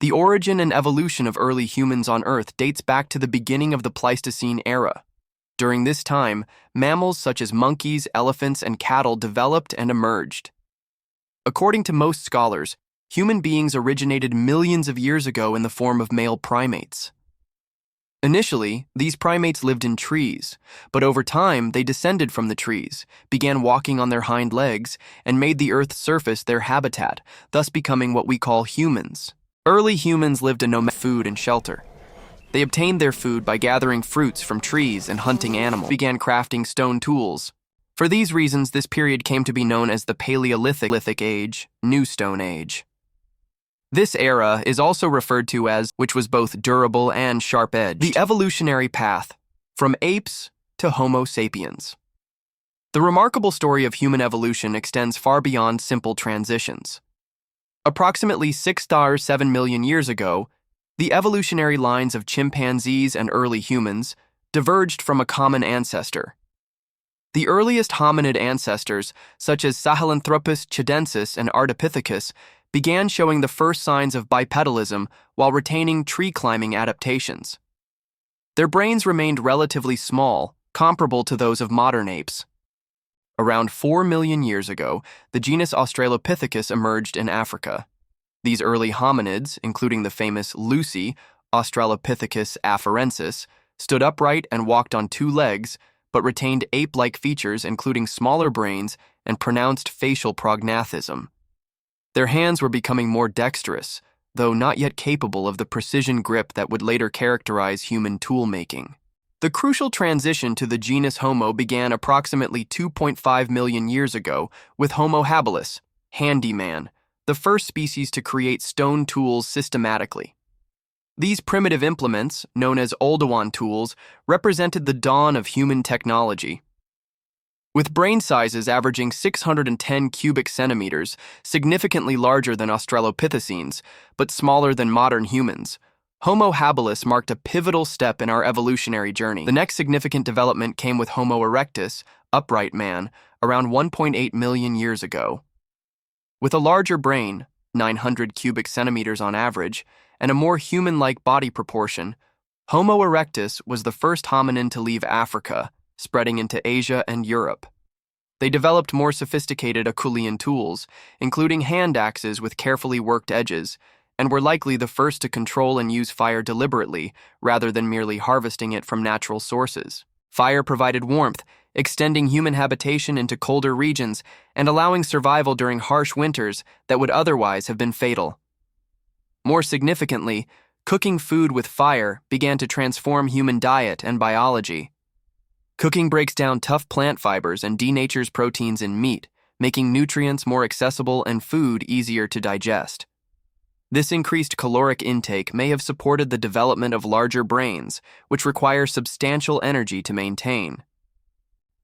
The origin and evolution of early humans on Earth dates back to the beginning of the Pleistocene era. During this time, mammals such as monkeys, elephants, and cattle developed and emerged. According to most scholars, human beings originated millions of years ago in the form of male primates. Initially, these primates lived in trees, but over time they descended from the trees, began walking on their hind legs, and made the Earth's surface their habitat, thus becoming what we call humans. Early humans lived a nomadic food and shelter. They obtained their food by gathering fruits from trees and hunting animals, began crafting stone tools. For these reasons, this period came to be known as the Paleolithic Age, New Stone Age. This era is also referred to as, which was both durable and sharp-edged. The evolutionary path, from apes to Homo sapiens. The remarkable story of human evolution extends far beyond simple transitions. Approximately 6.7 million years ago, the evolutionary lines of chimpanzees and early humans diverged from a common ancestor. The earliest hominid ancestors, such as Sahelanthropus chidensis and Ardipithecus, began showing the first signs of bipedalism while retaining tree-climbing adaptations. Their brains remained relatively small, comparable to those of modern apes. Around 4 million years ago, the genus Australopithecus emerged in Africa. These early hominids, including the famous Lucy, Australopithecus afarensis, stood upright and walked on two legs, but retained ape-like features including smaller brains and pronounced facial prognathism. Their hands were becoming more dexterous, though not yet capable of the precision grip that would later characterize human tool-making. The crucial transition to the genus Homo began approximately 2.5 million years ago with Homo habilis, handyman, the first species to create stone tools systematically. These primitive implements, known as Oldowan tools, represented the dawn of human technology. With brain sizes averaging 610 cubic centimeters, significantly larger than Australopithecines, but smaller than modern humans, Homo habilis marked a pivotal step in our evolutionary journey. The next significant development came with Homo erectus, upright man, around 1.8 million years ago. With a larger brain, 900 cubic centimeters on average, and a more human-like body proportion, Homo erectus was the first hominin to leave Africa, spreading into Asia and Europe. They developed more sophisticated Acheulean tools, including hand axes with carefully worked edges, and were likely the first to control and use fire deliberately, rather than merely harvesting it from natural sources. Fire provided warmth, extending human habitation into colder regions and allowing survival during harsh winters that would otherwise have been fatal. More significantly, cooking food with fire began to transform human diet and biology. Cooking breaks down tough plant fibers and denatures proteins in meat, making nutrients more accessible and food easier to digest. This increased caloric intake may have supported the development of larger brains, which require substantial energy to maintain.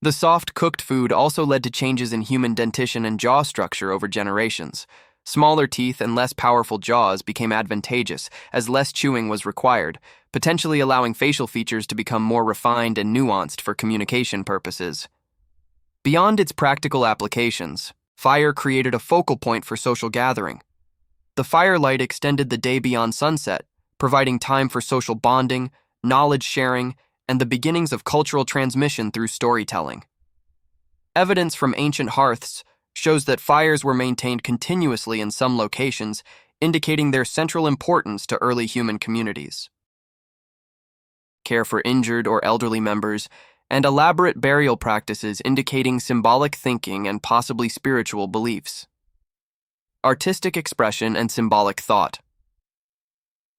The soft cooked food also led to changes in human dentition and jaw structure over generations. Smaller teeth and less powerful jaws became advantageous as less chewing was required, potentially allowing facial features to become more refined and nuanced for communication purposes. Beyond its practical applications, fire created a focal point for social gathering. The firelight extended the day beyond sunset, providing time for social bonding, knowledge sharing, and the beginnings of cultural transmission through storytelling. Evidence from ancient hearths shows that fires were maintained continuously in some locations, indicating their central importance to early human communities. Care for injured or elderly members, and elaborate burial practices indicating symbolic thinking and possibly spiritual beliefs. Artistic expression and symbolic thought.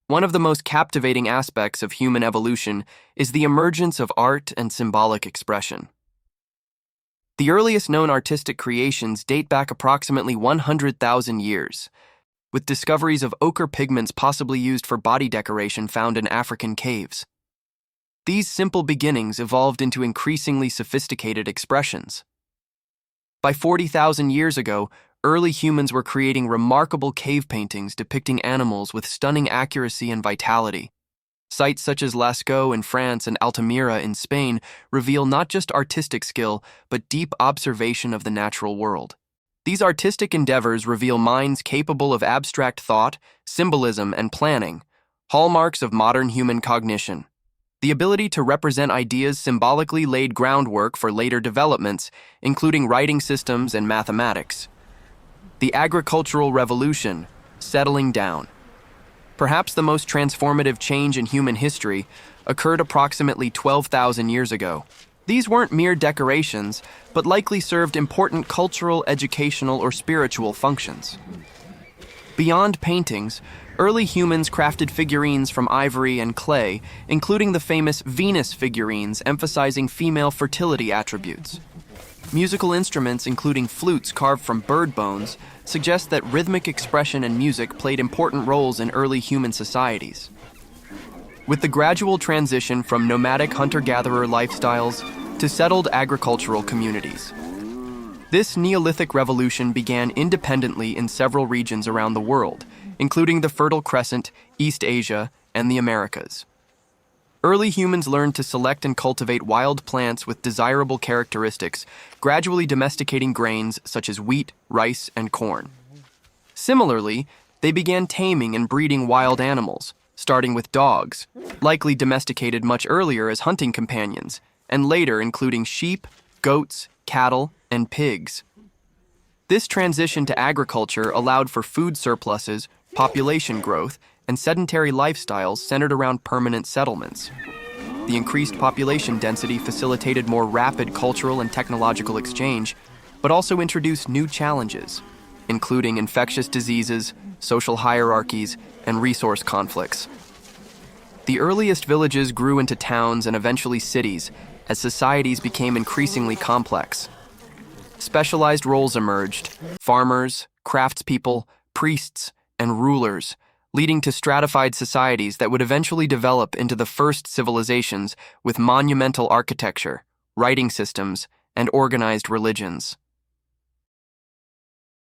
One of the most captivating aspects of human evolution is the emergence of art and symbolic expression. The earliest known artistic creations date back approximately 100,000 years, with discoveries of ochre pigments possibly used for body decoration found in African caves. These simple beginnings evolved into increasingly sophisticated expressions. By 40,000 years ago, early humans were creating remarkable cave paintings depicting animals with stunning accuracy and vitality. Sites such as Lascaux in France and Altamira in Spain reveal not just artistic skill, but deep observation of the natural world. These artistic endeavors reveal minds capable of abstract thought, symbolism, and planning, hallmarks of modern human cognition. The ability to represent ideas symbolically laid groundwork for later developments, including writing systems and mathematics. The agricultural revolution, settling down. Perhaps the most transformative change in human history occurred approximately 12,000 years ago. These weren't mere decorations, but likely served important cultural, educational, or spiritual functions. Beyond paintings, early humans crafted figurines from ivory and clay, including the famous Venus figurines emphasizing female fertility attributes. Musical instruments, including flutes carved from bird bones, suggest that rhythmic expression and music played important roles in early human societies. With the gradual transition from nomadic hunter-gatherer lifestyles to settled agricultural communities. This Neolithic revolution began independently in several regions around the world, including the Fertile Crescent, East Asia, and the Americas. Early humans learned to select and cultivate wild plants with desirable characteristics, gradually domesticating grains such as wheat, rice, and corn. Similarly, they began taming and breeding wild animals, starting with dogs, likely domesticated much earlier as hunting companions, and later including sheep, goats, cattle, and pigs. This transition to agriculture allowed for food surpluses, population growth, and sedentary lifestyles centered around permanent settlements. The increased population density facilitated more rapid cultural and technological exchange, but also introduced new challenges, including infectious diseases, social hierarchies, and resource conflicts. The earliest villages grew into towns and eventually cities as societies became increasingly complex. Specialized roles emerged: farmers, craftspeople, priests, and rulers, leading to stratified societies that would eventually develop into the first civilizations with monumental architecture, writing systems, and organized religions.